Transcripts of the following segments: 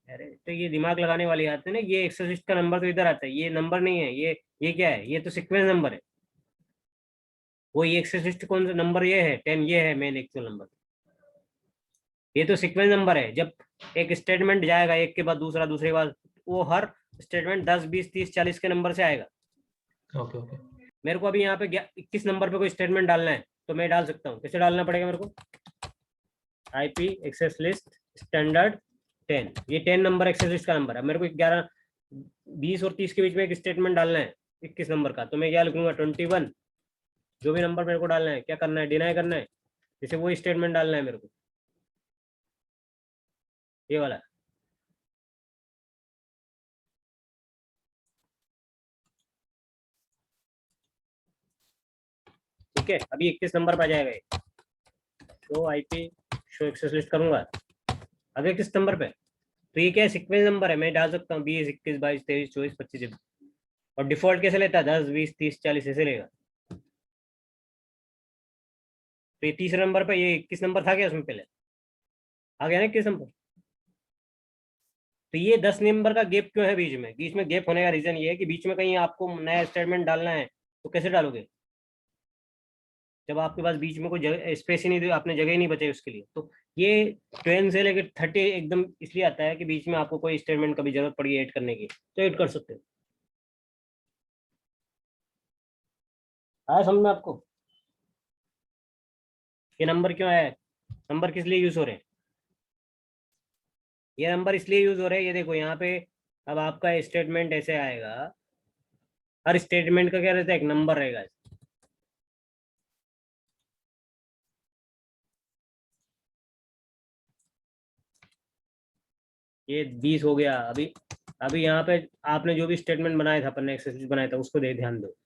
अरे तो ये दिमाग लगाने वाली बात है ना, ये एक्सेस लिस्ट का नंबर तो इधर आता है, ये नंबर नहीं है, ये क्या है, ये तो सीक्वेंस नंबर है। वो ये एक्सेस लिस्ट कौन सा नंबर, ये है 10, ये है मेन एक्चुअल नंबर। ये तो सीक्वेंस नंबर है, जब एक स्टेटमेंट जाएगा एक के बाद दूसरा, दूसरे के बाद, वो हर स्टेटमेंट 10, 20, 30, 40 के नंबर से आएगा। Okay okay. मेरे को अभी यहाँ पे 21 नंबर पे कोई स्टेटमेंट डालना है तो मैं डाल सकता हूँ। कैसे डालना पड़ेगा मेरे को? आईपी एक्सेस लिस्ट स्टैंडर्ड 10, ये 10 नंबर एक्सेस लिस्ट का नंबर है। मेरे को 11, 20 और 30 के बीच में एक स्टेटमेंट डालना है 21 नंबर का, तो मैं क्या लिखूंगा? 21। जो भी नंबर मेरे को डालना है, क्या करना है? डिनाई करना है, जैसे वो स्टेटमेंट डालना है मेरे को, ये वाला। ठीक है, अभी 21 नंबर पर आ जाएगा ये। Show IP, show access list करूंगा अगर किस नंबर पे, तो ये क्या है? सीक्वेंस नंबर है, मैं डाल सकता हूँ 20, 21, 22, 23, 24, 25। और डिफॉल्ट कैसे लेता है? 10, 20, 30, 40 ऐसे लेगा। तो ये तीसरे नंबर पे, ये 21 नंबर था क्या उसमें पहले? आ गया ना 21 नंबर। तो ये 10 नंबर का गैप क्यों है बीच में? बीच में गैप होने का रीजन ये है कि बीच में कहीं आपको नया स्टेटमेंट डालना है, तो कैसे डालोगे जब आपके पास बीच में कोई जगह स्पेस ही नहीं दी, आपने जगह ही नहीं बचाई उसके लिए? तो ये 20 से लेकर 30 एकदम इसलिए आता है कि बीच में आपको कोई स्टेटमेंट कभी जरूरत पड़ी ऐड करने की, तो ऐड कर सकते हो। आया समझ में आपको? ये नंबर क्यों आया है? नंबर किस लिए यूज हो रहे हैं? ये नंबर इसलिए यूज हो रहे हैं, ये देखो यहाँ पे। अब आपका स्टेटमेंट ऐसे आएगा, हर स्टेटमेंट का क्या रहता है? एक नंबर रहेगा। ये 20 हो गया अभी। अभी यहाँ पे आपने जो भी स्टेटमेंट बनाया था, अपन ने एक्सेस बनाया था, उसको दे ध्यान दो।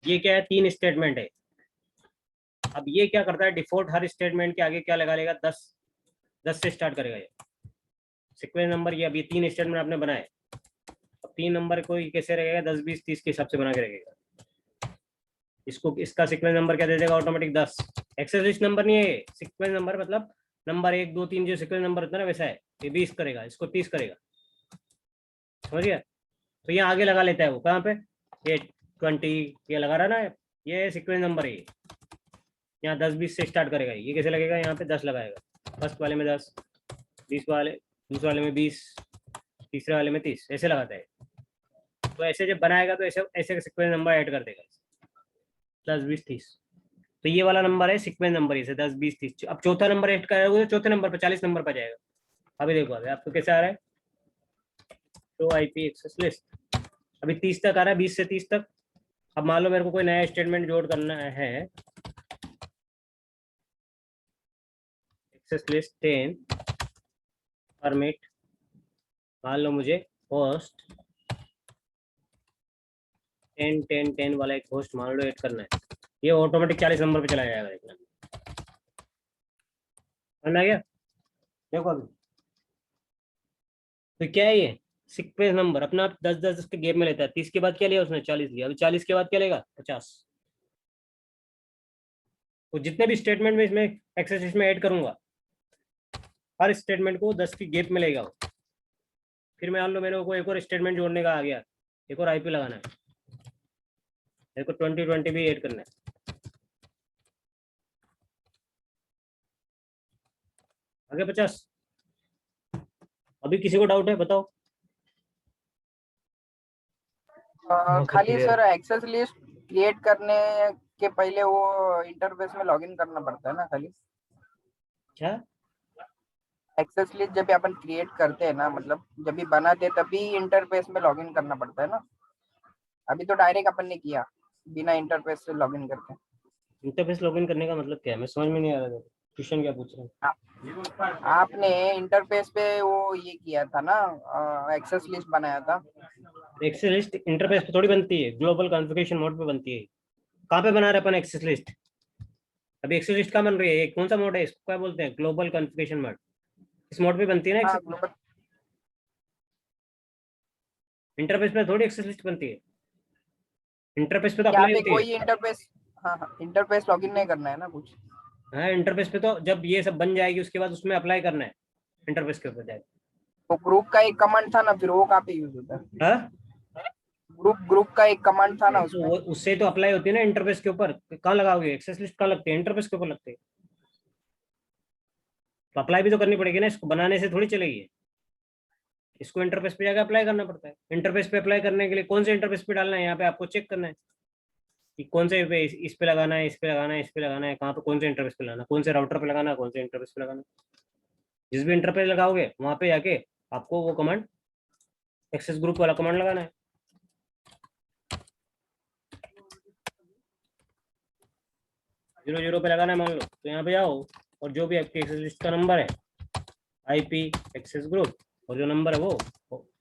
ये क्या है? 3 स्टेटमेंट है। अब ये क्या करता है? डिफॉल्ट हर स्टेटमेंट के आगे क्या लगा लेगा? 10। 10 से स्टार्ट करेगा ये सीक्वेंस नंबर। ये अभी 3 स्टेटमेंट आपने बनाए, अब 3 नंबर को ये कैसे रहेगा? 10, 20, 30 के हिसाब से बना के रखेगा। इसको, इसका सीक्वेंस नंबर क्या दे देगा? ऑटोमेटिक 10। एक्सेस लिस्ट नंबर नहीं है, सीक्वेंस नंबर मतलब नंबर 1, 2, 3 जो सीक्वेंस नंबर होता है ना, वैसा है। ये 20 करेगा, इसको 30 करेगा। समझ गया? तो ये आगे लगा लेता है वो, कहाँ पे? ये 20 ये लगा रहा ना, ये सीक्वेंस नंबर है। यहाँ 10, 20 से स्टार्ट करेगा। ये कैसे लगेगा? यहाँ पे 10 लगाएगा, फर्स्ट वाले में 10, 20 वाले, दूसरे वाले में 20, तीसरे वाले में 30, ऐसे लगाता है। तो ऐसे जब बनाएगा तो ऐसे ऐसे सीक्वेंस नंबर ऐड कर देगा, 10, 20, 30। तो ये वाला नंबर है सीक्वेंस नंबर, इसे 10, 20, 30। अब चौथा नंबर ऐड करोगे तो चौथे नंबर पर 40 नंबर पर जाएगा। अभी देखो, अभी आपको कैसे आ रहा है? तो आईपी एक्सेस लिस्ट अभी 30 तक आ रहा है, 20 से 30 तक। अब मान लो मेरे को कोई नया स्टेटमेंट जोड़ करना है, एक्सेस लिस्ट 10 परमिट, मान लो मुझे होस्ट 10, 10, 10 वाला एक होस्ट मान लो ऐड करना है। ये ऑटोमेटिक 40 नंबर पे चला जाएगा। देखना, समझ आ गया? देखो अभी, तो क्या है ये? सीक्वेंस नंबर अपना 10, 10 के गेप में लेता है। 30 के बाद क्या लिया उसने? 40 लिया। अभी 40 के बाद क्या लेगा? 50। तो जितने भी स्टेटमेंट में इसमें एक्सेस में ऐड करूंगा, हर स्टेटमेंट को 10 की गेप में लेगा वो। फिर मान लो मेरे को एक और स्टेटमेंट जोड़ने का आ गया, एक और आईपी लगाना है, मेरे को 20, 20 भी ऐड करना है। आगे 50। अभी किसी को डाउट है? बताओ। खाली सर एक्सेस लिस्ट क्रिएट करने के पहले वो इंटरफेस में लॉगिन करना पड़ता है ना खाली? क्या? एक्सेस लिस्ट जब भी अपन क्रिएट करते हैं ना, मतलब जब भी बनाते हैं तभी इंटरफेस में लॉगिन करना पड़ता है ना? अभी तो डायरेक्ट अपन ने किया बिना इंटरफेस से लॉगिन करके। इंटरफेस लॉगिन करने का मतलब क्या है, मैं समझ में नहीं आ रहा। क्वेश्चन क्या पूछ रहे हैं? आपने इंटरफेस पे वो ये किया था ना, एक्सेस लिस्ट बनाया था। एक्सेस लिस्ट इंटरफेस पे थोड़ी बनती है, ग्लोबल कॉन्फ़िगरेशन मोड पे बनती है। कहाँ पे बना रहे अपन एक्सेस लिस्ट? अभी एक्सेस लिस्ट कहाँ बन रही है? ये कौन सा मोड है, इसको क्या बोलते हैं? Global configuration mode. इस मोड पे बनती है ना हाँ एक्सेस लिस्ट। ग्लोबल। इंटरफेस पे थोड़ी एक्सेस लिस्ट बनती है, इंटरफेस पे तो यहाँ अप्लाई पे होती है। कोई इंटरफेस, हाँ हाँ, इंटरफेस लॉगिन नहीं करना है ना कुछ। हाँ, इंटरफेस पे तो जब ये सब बन जाएगी उसके बाद उसमें अप्लाई करना है, इंटरफेस के ऊपर जाएगा। तो ग्रुप का एक कमांड था ना, फिर वो कहाँ पे यूज होता है? हाँ, ग्रुप का एक कमांड था ना तो उसमें। वो उससे तो अप्लाई होती है ना इंटरफेस के ऊपर। कहाँ लगाओगे एक्सेस लिस्ट? कहाँ लगती है? इंटरफेस के ऊपर लगती है। तो अप्लाई भी तो करनी पड़ेगी ना, इसको बनाने से थोड़ी चलेगी। इसको इंटरफेस पे जाकर अप्लाई करना पड़ता है। इंटरफेस पे अप्लाई करने के लिए कौन से इंटरफेस पे डालना है, यहाँ पे आपको चेक करना है कि कौन से पे इस पे लगाना है, इस पे लगाना है, इस पे लगाना है, कहाँ पे कौन से इंटरफेस पे लगाना है, कौन से राउटर पे लगाना है, कौन से इंटरफेस पे लगाना है। जिस भी इंटरफेस लगाओगे वहां पे जाके आपको वो कमांड, एक्सेस ग्रुप वाला कमांड लगाना है। 00 पे लगाना है मान लो, तो यहाँ पे जाओ और जो भी आपकी एक्सेस लिस्ट का नंबर है, आईपी, एक्सेस ग्रुप, और जो नंबर है वो,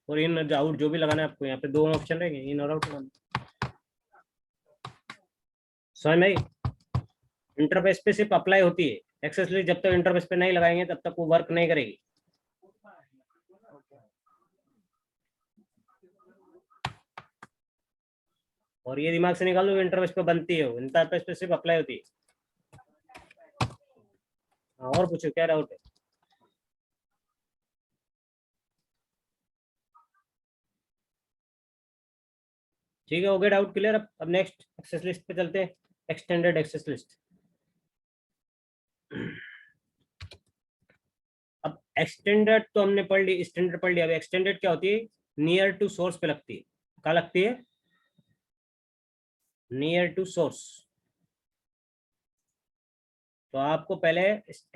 और इन आउट जो भी लगाना है आपको, यहाँ पे दो ऑप्शन रहेंगे, इन और आउट लगाना। समझ में आई? इंटरफेस पे सिर्फ अप्लाई होती है एक्सेस लिस्ट, जब तक इंटरफेस पे नहीं लगाएंगे तब तक वो वर्क नहीं करेगी। और ये दिमाग से निकाल दो, इंटरफेस पे बनती है, इंटरफेस पे सिर्फ अप्लाई होती है। हाँ, और पूछो क्या डाउट है? ठीक है, हो गया डाउट क्लियर। अब नेक्स्ट एक्सेस लिस्ट पे चलते हैं, एक्सटेंडेड एक्सेस लिस्ट। अब एक्सटेंडेड तो हमने पढ़ ली, स्टैंडर्ड पढ़ लिया। अब एक्सटेंडेड क्या होती है? नियर टू सोर्स पे लगती है। क्या लगती है? Near to source. तो आपको पहले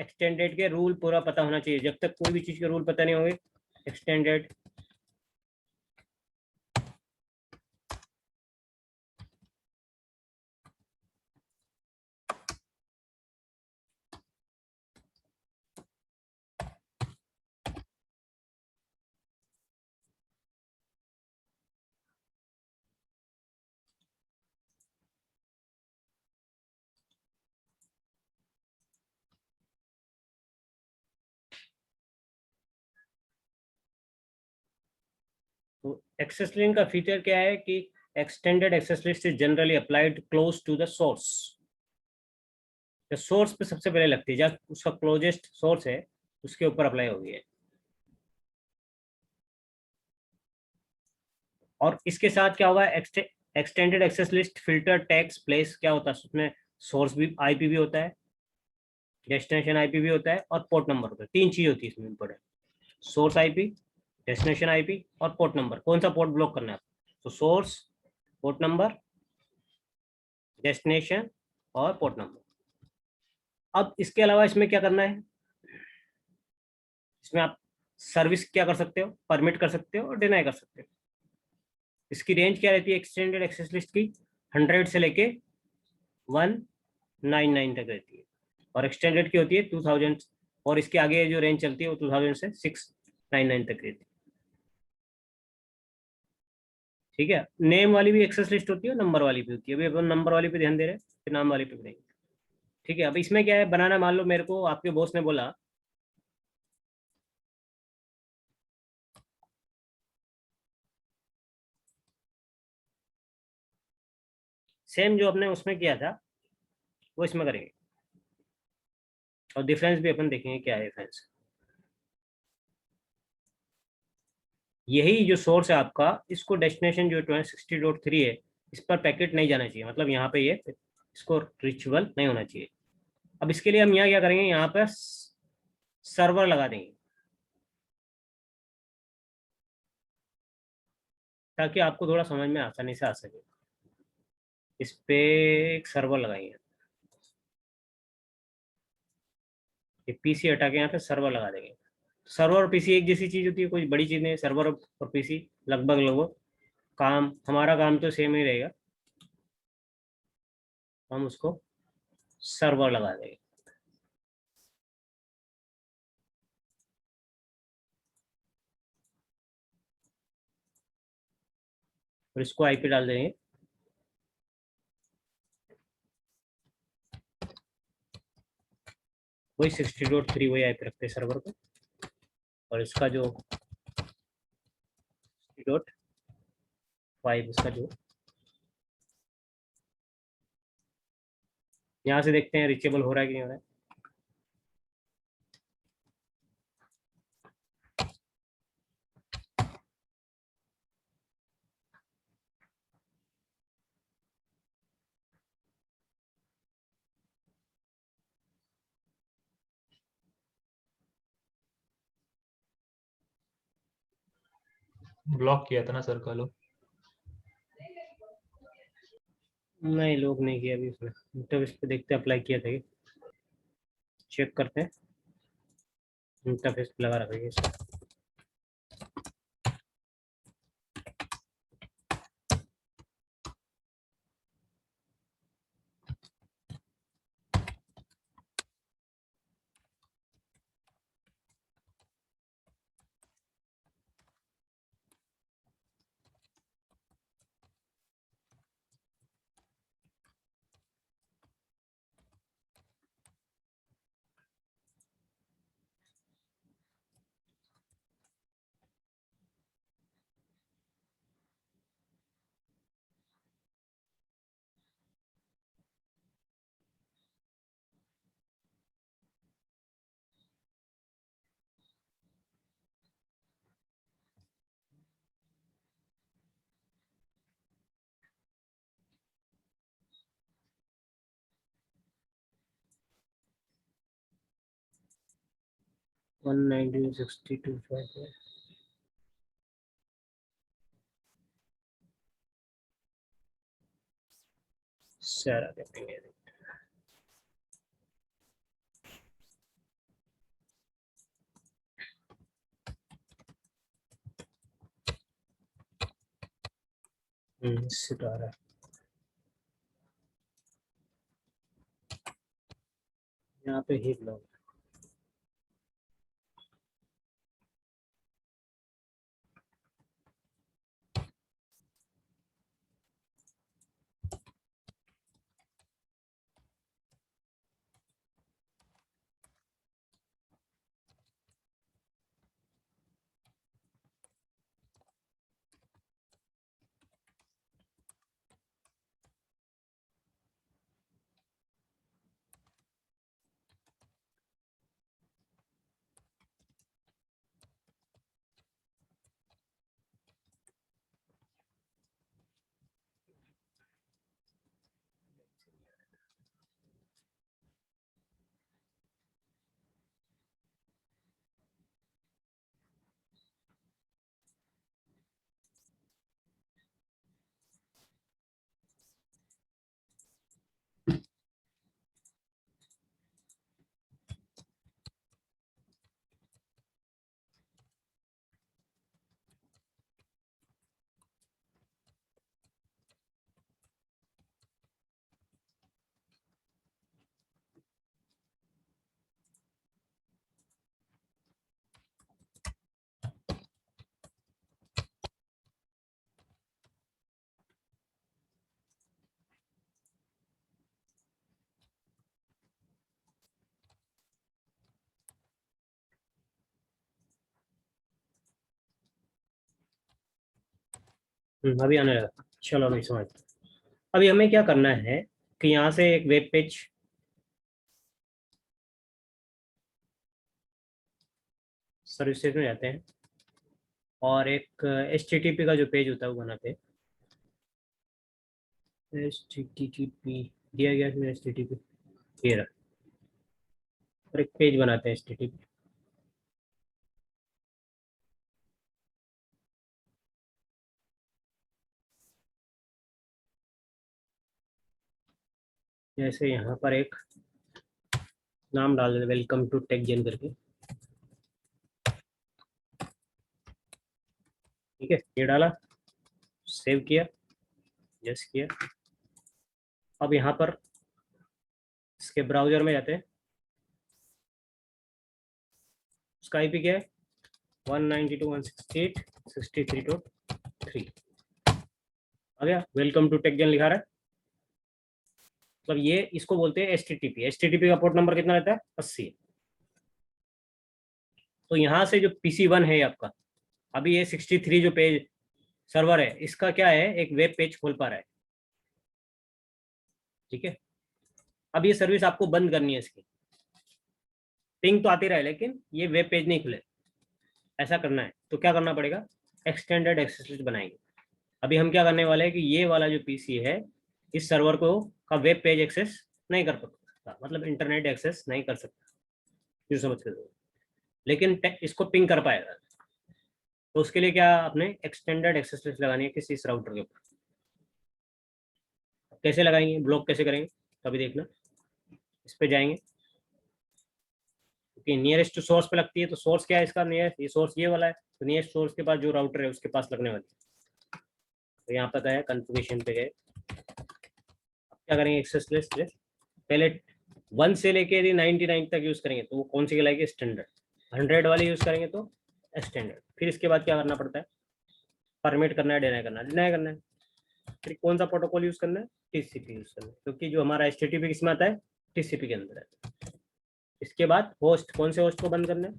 एक्सटेंडेड के रूल पूरा पता होना चाहिए। जब तक कोई भी चीज के रूल पता नहीं होंगे, एक्सटेंडेड तो एक्सेस लिंक का फीचर क्या है कि extended access list is generally applied close to the source. Source पे सबसे पहले लगती है, जब उसका क्लोजेस्ट सोर्स है उसके ऊपर अप्लाई होगी है। और इसके साथ क्या होगा, extended access list filter tags place क्या होता है उसमें? सोर्स भी आईपी भी होता है, डेस्टिनेशन आईपी भी होता है, और पोर्ट नंबर होता है। तीन चीज होती है इसमें important, source IP, destination IP और पोर्ट नंबर। कौन सा पोर्ट ब्लॉक करना है आपको? तो सोर्स, पोर्ट नंबर, डेस्टिनेशन और पोर्ट नंबर। अब इसके अलावा इसमें क्या करना है? इसमें आप सर्विस क्या कर सकते हो? परमिट कर सकते हो और डिनाई कर सकते हो। इसकी रेंज क्या रहती है एक्सटेंडेड एक्सेस लिस्ट की? 100 से लेके 199 तक रहती है। और एक्सटेंडेड की होती है 2000, और इसके आगे जो रेंज चलती है वो 2000 से 699 तक रहती है। ठीक है, नेम वाली भी एक्सेस लिस्ट होती है, नंबर वाली भी होती है। अभी अपन नंबर वाली पे ध्यान दे रहे हैं, फिर नाम वाली पे भी देंगे। ठीक है, अब इसमें क्या है बनाना, मान लो मेरे को आपके बॉस ने बोला सेम जो अपने उसमें किया था वो इसमें करेंगे, और डिफरेंस भी अपन देखेंगे क्या है डिफरेंस। यही जो सोर्स है आपका, इसको डेस्टिनेशन जो 2060.3 है, इस पर पैकेट नहीं जाना चाहिए, मतलब यहाँ पे ये इसको रिचुअल नहीं होना चाहिए। अब इसके लिए हम यहाँ क्या करेंगे, यहाँ पर सर्वर लगा देंगे ताकि आपको थोड़ा समझ में आसानी से आ सके। इस पे एक सर्वर लगाएंगे, ये पीसी हटा के यहाँ पे सर्वर लगा देंगे। सर्वर और पीसी एक जैसी चीज होती है, कोई बड़ी चीज नहीं। सर्वर और पीसी लगभग लगभग काम, हमारा काम तो सेम ही रहेगा। हम उसको सर्वर लगा देंगे। और इसको आईपी डाल देंगे वही 60.3 वही आईपी रखते हैं सर्वर को, और इसका जो 60.5 इसका जो यहाँ से देखते हैं रीचेबल हो रहा है कि नहीं हो रहा है। ब्लॉक किया था ना सर कल। नहीं लोग नहीं किया अभी उसमें, इंटरफेस पे देखते हैं अप्लाई किया था, चेक करते हैं। इंटरफेस पे लगा रखेंगे इसको। वन 1962 सारा देखेंगे। इससे तो आ रहा है। यहाँ पे हीट लॉग अभी आने लगा। चलो अभी समझ। अभी हमें क्या करना है कि यहाँ से एक वेब पेज सर्विसेज में जाते हैं और एक HTTP का जो पेज होता है वो बनाते हैं। HTTP दिया गया है HTTP ये रहा, और एक पेज बनाते हैं HTTP। जैसे यहाँ पर एक नाम डाल देते वेलकम टू टेकजेन करके, ठीक है। ये डाला, सेव किया, यस किया। अब यहाँ पर इसके ब्राउजर में जाते हैं, उसका आईपी क्या है 192.168.63.3 आ गया। वेलकम टू टेकजन लिखा रहा है, मतलब ये इसको बोलते हैं एचटीटीपी। एचटीटीपी का पोर्ट नंबर कितना रहता है 80। तो यहाँ से जो PC1 है आपका, अभी ये 63 जो पेज सर्वर है इसका क्या है, एक वेब पेज खोल पा रहा है, ठीक है। अब ये सर्विस आपको बंद करनी है, इसकी पिंग तो आती रहे लेकिन ये वेब पेज नहीं खुले, ऐसा करना है। तो क्या करना पड़ेगा, एक्सटेंडेड एक्सेस लिस्ट बनाएंगे। अभी हम क्या करने वाले हैं कि ये वाला जो पीसी है इस सर्वर को का वेब पेज एक्सेस नहीं कर सकता, मतलब इंटरनेट एक्सेस नहीं कर सकता, जो समझ कर, लेकिन इसको पिंग कर पाएगा। तो उसके लिए क्या आपने एक्सटेंडेड एक्सेस लिस्ट लगानी है किसी इस राउटर के ऊपर। कैसे लगाएंगे, ब्लॉक कैसे करेंगे, कभी देखना। इस पे जाएंगे क्योंकि नियरेस्ट टू सोर्स पे लगती है, तो सोर्स क्या है इसका, नियरेस्ट ये सोर्स ये वाला है, तो नियरेस्ट सोर्स के पास जो राउटर है उसके पास लगने वाली है। तो यहाँ पर गए कॉन्फ़िगरेशन पे गए, अब क्या करेंगे एक्सेस लिस्ट पहले 1 से लेके यदि 99 तक यूज करेंगे तो वो कौन सी कहलाएगी स्टैंडर्ड, 100 वाली यूज करेंगे तो स्टैंडर्ड। फिर इसके बाद क्या करना पड़ता है, परमिट करना है, डिनाई करना है, डिनाई करना है। फिर कौन सा प्रोटोकॉल यूज करना है, टीसीपी यूज करना है, क्योंकि जो हमारा एचटीटीपी किसमें आता है, टीसीपी के अंदर है। इसके बाद होस्ट, कौन से होस्ट को बंद करना है,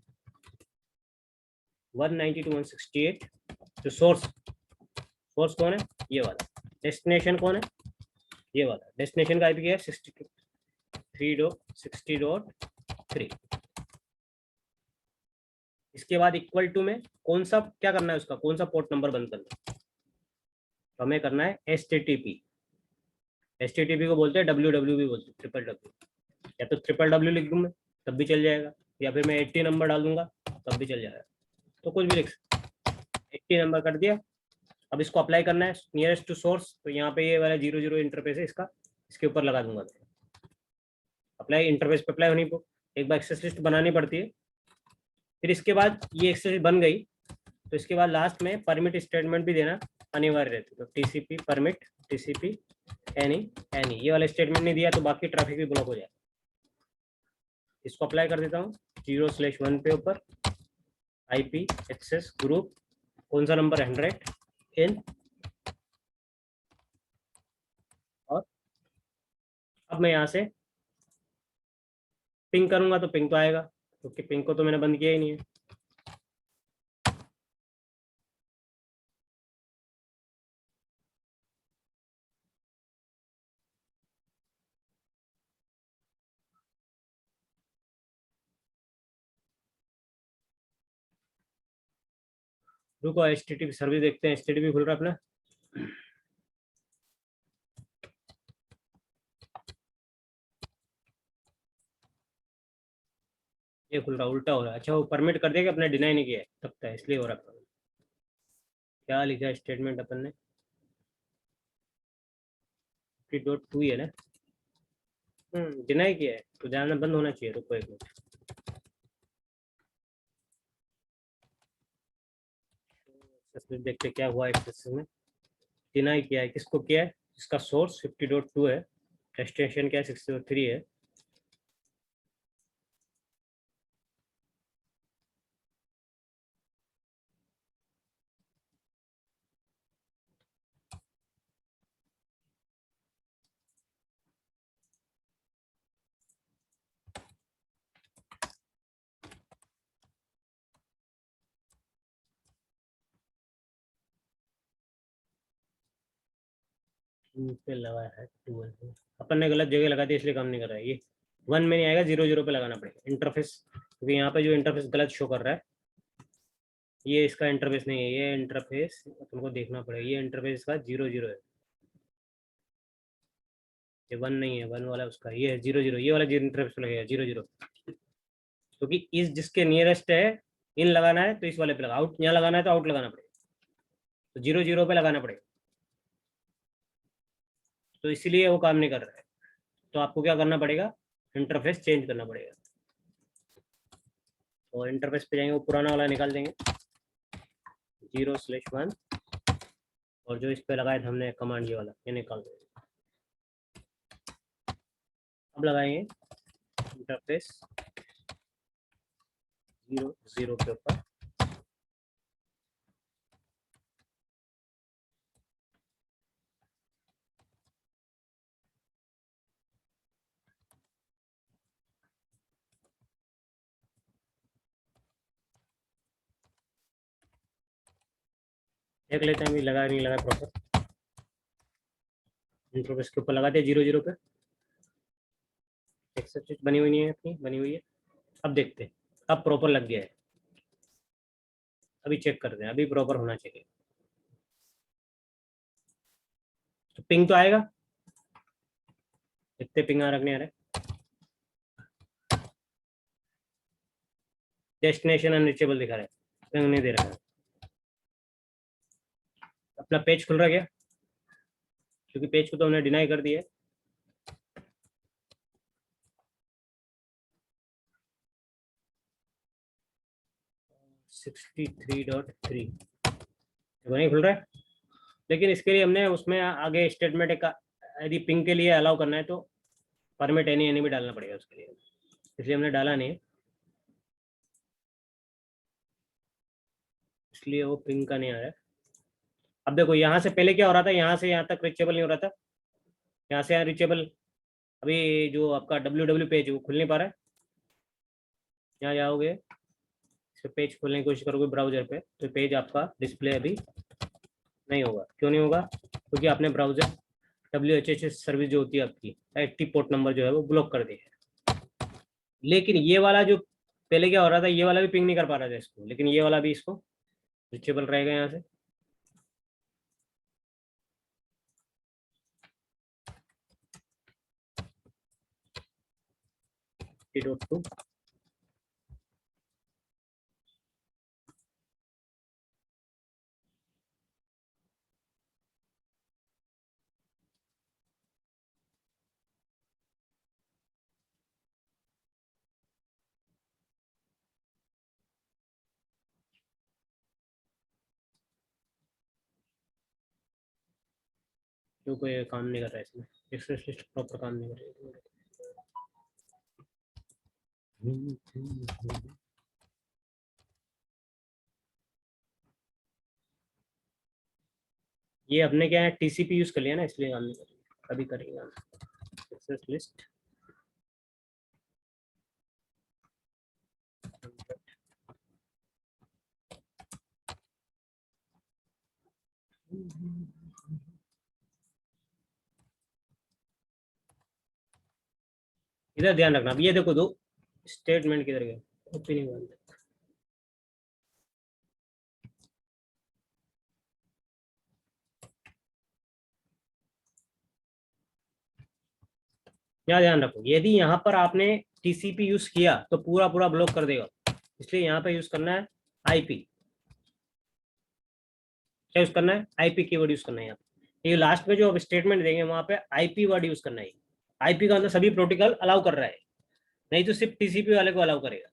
192.168। जो सोर्स कौन है, ये वाला। डेस्टिनेशन कौन है, ये वाला। डेस्टिनेशन का आईपी क्या है 60.3. इसके बाद इक्वल टू में कौन सा क्या करना है, उसका कौन सा पोर्ट नंबर बंद करना है, तो हमें करना है एचटीटीपी। एचटीटीपी को बोलते हैं डब्ल्यूडब्ल्यू भी बोलते हैं, ट्रिपल डब्ल्यू, या तो ट्रिपल डब्ल्यू लिख दूँ मैं तब भी चल जाएगा, या फिर मैं 80 नंबर डाल दूंगा तब भी चल जाएगा, तो कुछ भी लिख सकते। 80 नंबर कर दिया। अब इसको अप्लाई करना है नियरेस्ट टू सोर्स, तो यहाँ पे ये वाला 00 इंटरफेस है इसका, इसके ऊपर लगा दूंगा। अप्लाई इंटरफेस पे अप्लाई होनी को एक बार एक्सेस लिस्ट बनानी पड़ती है। फिर इसके बाद ये एक्सेस लिस्ट बन गई, तो इसके बाद लास्ट में परमिट स्टेटमेंट भी देना अनिवार्य रहती है। तो टीसीपी परमिट टीसीपी एनी ये वाला स्टेटमेंट नहीं दिया तो बाकी ट्रैफिक भी ब्लॉक हो जाए। इसको अप्लाई कर देता हूँ 0/1 पे ऊपर आईपी एक्सेस ग्रुप, कौन सा नंबर 100 इन। और अब मैं यहाँ से पिंग करूंगा तो पिंग तो आएगा, क्योंकि पिंग को तो मैंने बंद किया ही नहीं है। रुको एचटीटीपी सर्विस देखते हैं, एचटीटीपी खुल रहा है अपना। ये खुल रहा, उल्टा हो रहा है। अच्छा वो परमिट कर दिया कि अपने डिनाई नहीं किया है तब तक, इसलिए हो रहा है। क्या लिखा है स्टेटमेंट अपन ने, 50.2 है ना, डिनाई किया है तो जाना बंद होना चाहिए। रुको एक मिनट, देखते क्या हुआ एक्सेस में। डिनाई किया है, किसको किया है, इसका सोर्स 50.2 है, डेस्टिनेशन क्या है 60.3 है। पे लगा है 12, अपन ने गलत जगह लगा दिया इसलिए काम नहीं कर रहा है। ये 1 में नहीं आएगा, 00 पे लगाना पड़ेगा इंटरफेस, क्योंकि यहाँ पे जो इंटरफेस गलत शो कर रहा है, ये इसका इंटरफेस नहीं है, ये इंटरफेस तुमको देखना पड़ेगा, ये इंटरफेस इसका 00 है, ये 1 नहीं है, 1 वाला उसका ये है 00, ये वाला इंटरफेस लगेगा 00, क्योंकि इस जिसके नियरेस्ट है इन लगाना है तो इस वाले पे लगा, आउट यहाँ लगाना है तो आउट लगाना पड़ेगा, तो 00 पे लगाना पड़ेगा, तो इसीलिए वो काम नहीं कर रहा है। तो आपको क्या करना पड़ेगा, इंटरफेस चेंज करना पड़ेगा। और इंटरफेस पे जाएंगे, वो पुराना वाला निकाल देंगे 0/1, और जो इस पे लगाया था हमने कमांड ये वाला, ये निकाल देंगे। अब लगाएंगे इंटरफेस 0 0 के ऊपर, देख लेते हैं अभी लगा नहीं लगा प्रॉपर। इंटरफेस के ऊपर लगाते हैं 0 0 पे, एक्सेस बनी हुई नहीं है अपनी, बनी हुई है। अब देखते हैं अब प्रॉपर लग गया है, अभी चेक करते हैं, अभी प्रॉपर होना चाहिए। तो पिंग तो आएगा, इतने पिंग आ रखने आ रहे, डेस्टिनेशन अनरीचेबल दिखा रहा है, पिंग नहीं दे रहा है। अपना पेज खुल रहा क्या, क्योंकि पेज को तो हमने डिनाई कर दिया है। वहीं खुल रहा है, लेकिन इसके लिए हमने उसमें आगे स्टेटमेंट एक, यदि पिंग के लिए अलाउ करना है तो परमिट एनी भी डालना पड़ेगा उसके लिए, इसलिए हमने डाला नहीं है, इसलिए वो पिंग का नहीं आ रहा है। अब देखो यहाँ से पहले क्या हो रहा था, यहाँ से यहाँ तक रीचेबल नहीं हो रहा था, यहाँ से यहाँ रीचेबल, अभी जो आपका www पेज वो खुल नहीं पा रहा है। यहाँ जाओगे, इस पेज खोलने की कोशिश करोगे ब्राउजर पे, तो पेज आपका डिस्प्ले अभी नहीं होगा। क्यों नहीं होगा, क्योंकि आपने ब्राउजर WHH सर्विस जो होती है आपकी, एक्टिव पोर्ट नंबर जो है वो ब्लॉक कर दिया है। लेकिन ये वाला जो पहले क्या हो रहा था, ये वाला भी पिंग नहीं कर पा रहा था इसको, लेकिन ये वाला भी इसको रीचेबल रहेगा यहाँ से। .2 जो कोई काम नहीं कर रहा है इसमें, एक्सेस लिस्ट प्रॉपर काम नहीं कर रही है। ये अपने क्या है TCP यूज कर लिया ना, इसलिए काम नहीं कर रही, अभी करेंगे हम एक्सेस लिस्ट। इधर ध्यान रखना, अब ये देखो दो स्टेटमेंट किधर गए, ओपनिंग वाले, यहाँ ध्यान रखो, यदि यहाँ पर आपने TCP यूज किया तो पूरा पूरा ब्लॉक कर देगा, इसलिए यहाँ पे यूज करना है IP। क्या यूज करना है, IP कीवर्ड यूज करना है। यहाँ ये लास्ट में जो अब स्टेटमेंट देंगे वहां पे IP वर्ड यूज करना है। IP का अंदर सभी प्रोटोकॉल अलाउ कर रहा है, नहीं तो सिर्फ TCP वाले को अलाउ करेगा,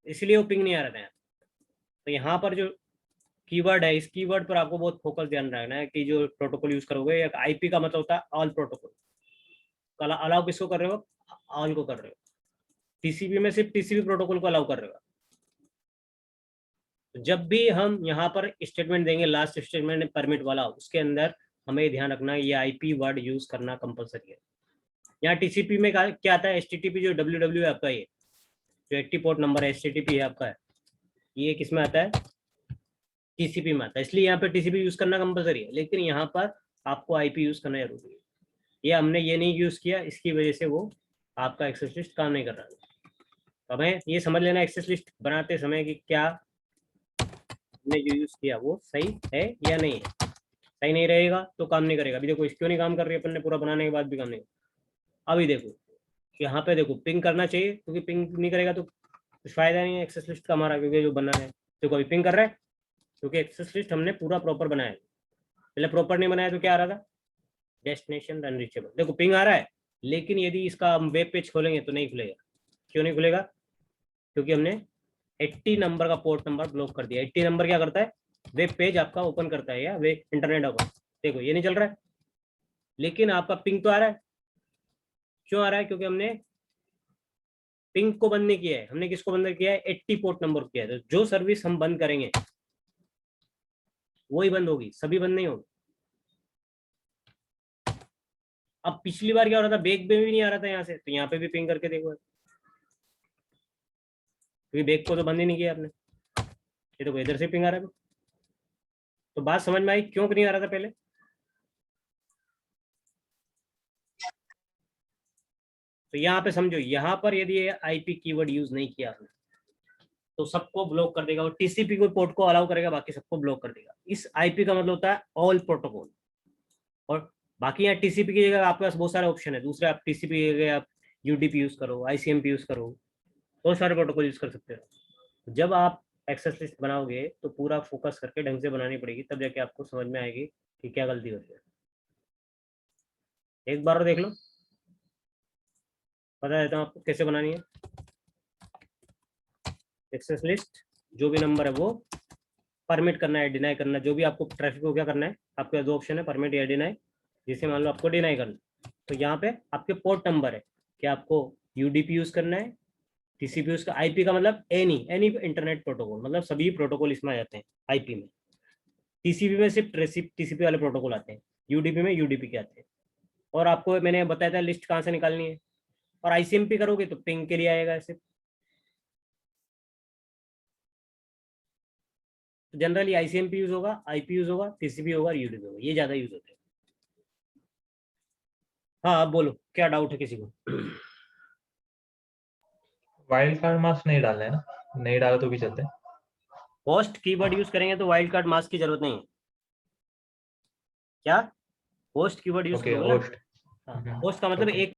इसलिए वो पिंग नहीं आ रहा है। तो यहाँ पर जो कीवर्ड है, इस कीवर्ड पर आपको बहुत फोकस ध्यान रखना है कि जो प्रोटोकॉल यूज करोगे, एक IP का मतलब होता है ऑल प्रोटोकॉल, अलाउ किसको कर रहे हो, ऑल को कर रहे हो। TCP में सिर्फ TCP प्रोटोकॉल को अलाउ कर रहे हो। जब भी हम यहाँ पर स्टेटमेंट देंगे, लास्ट स्टेटमेंट परमिट वाला, उसके अंदर हमें ध्यान रखना ये IP वर्ड यूज करना कंपलसरी है। यहाँ TCP में क्या आता है, HTTP जो www है आपका, ये जो एक्टिव पोर्ट नंबर है HTTP है आपका, ये किस में आता है, TCP में आता है, इसलिए यहाँ पे TCP यूज करना कंपलसरी है। लेकिन यहाँ पर आपको IP यूज करना जरूरी है। ये हमने ये नहीं यूज किया, इसकी वजह से वो आपका एक्सेस लिस्ट काम नहीं कर रहा है। तो हमें ये समझ लेना एक्सेस लिस्ट बनाते समय कि क्या हमने जो यूज किया वो सही है या नहीं है। सही नहीं रहेगा तो काम नहीं करेगा। अभी देखो क्यों नहीं काम कर रही है, अपन ने पूरा बनाने के बाद भी काम नहीं। अभी देखो यहाँ पे देखो पिंग करना चाहिए, क्योंकि पिंग नहीं करेगा तो कुछ फायदा नहीं है एक्सेस लिस्ट का हमारा, क्योंकि जो बना है तो कभी पिंग कर रहा है, क्योंकि एक्सेस लिस्ट हमने पूरा प्रॉपर बनाया है। पहले प्रॉपर नहीं बनाया तो क्या आ रहा था, डेस्टिनेशन अनरीचेबल। देखो पिंग आ रहा है, लेकिन यदि इसका हम वेब पेज खोलेंगे तो नहीं खुलेगा। क्यों नहीं खुलेगा, क्योंकि हमने 80 नंबर का पोर्ट नंबर ब्लॉक कर दिया। 80 नंबर क्या करता है, वेब पेज आपका ओपन करता है, या वे इंटरनेट ओपन। देखो ये नहीं चल रहा है, लेकिन आपका पिंग तो आ रहा है, क्यों आ रहा है? क्योंकि हमने पिंग को बंद नहीं किया है, हमने किसको बंद किया है? 80 पोर्ट नंबर किया है। तो जो सर्विस हम बंद करेंगे वही बंद होगी, सभी बंद नहीं होगी। अब पिछली बार क्या हो रहा था, बैक में भी नहीं आ रहा था यहाँ से, तो यहाँ पे भी पिंग करके देखो, क्योंकि बैक को तो बंद ही नहीं किया आपने। ये तो इधर से पिंग आ रहा है। तो बात समझ में आई क्यों नहीं आ रहा था पहले? तो यहाँ पे समझो, यहाँ पर यदि आईपी कीवर्ड यूज नहीं किया आपने तो सबको ब्लॉक कर देगा, और टीसीपी को पोर्ट को अलाउ करेगा, बाकी सबको ब्लॉक कर देगा। इस आईपी का मतलब होता है ऑल प्रोटोकॉल। और बाकी यहाँ टीसीपी की जगह आपके पास बहुत सारे ऑप्शन है दूसरे, आप टीसीपी की जगह आप यूडीपी यूज करो, आईसीएमपी यूज करो, बहुत सारे प्रोटोकॉल यूज कर सकते हो। जब आप एक्सेस लिस्ट बनाओगे तो पूरा फोकस करके ढंग से बनानी पड़ेगी, तब जाके आपको समझ में आएगी कि क्या गलती होती है। एक बार और देख लो, बता देता हूँ आपको कैसे बनानी है एक्सेस लिस्ट। जो भी नंबर है वो परमिट करना है, डिनाई करना है, जो भी आपको ट्रैफिक को क्या करना है, आपके दो ऑप्शन है, परमिट या डिनाई। जिसे मान लो आपको डिनाई करना, तो यहाँ पे आपके पोर्ट नंबर है कि आपको यूडीपी यूज करना है, टीसीपी यूज का, आईपी का मतलब एनी इंटरनेट प्रोटोकॉल, मतलब सभी प्रोटोकॉल इसमें आ जाते हैं आईपी में। टीसीपी में सिर्फ टीसीपी वाले प्रोटोकॉल आते हैं, यूडीपी में यूडीपी के आते हैं। और आपको मैंने बताया था लिस्ट कहाँ से निकालनी है। और आईसीएमपी करोगे तो पिंग के लिए आएगा ऐसे। जनरली आईसीएमपी यूज होगा, आईपी यूज होगा, टीसीपी होगा, यूडीपी होगा, ये ज्यादा यूज होते हैं। हाँ आप बोलो, क्या डाउट है किसी को? वाइल्ड कार्ड मास्क नहीं डालना है ना? नहीं डाला तो भी चलते हैं। होस्ट कीवर्ड यूज करेंगे तो वाइल्ड कार्ड मास्क की जरूरत नहीं है। क्या होस्ट कीवर्ड यूज ओके करोगे ना? होस्ट। होस्ट का मतलब Okay. एक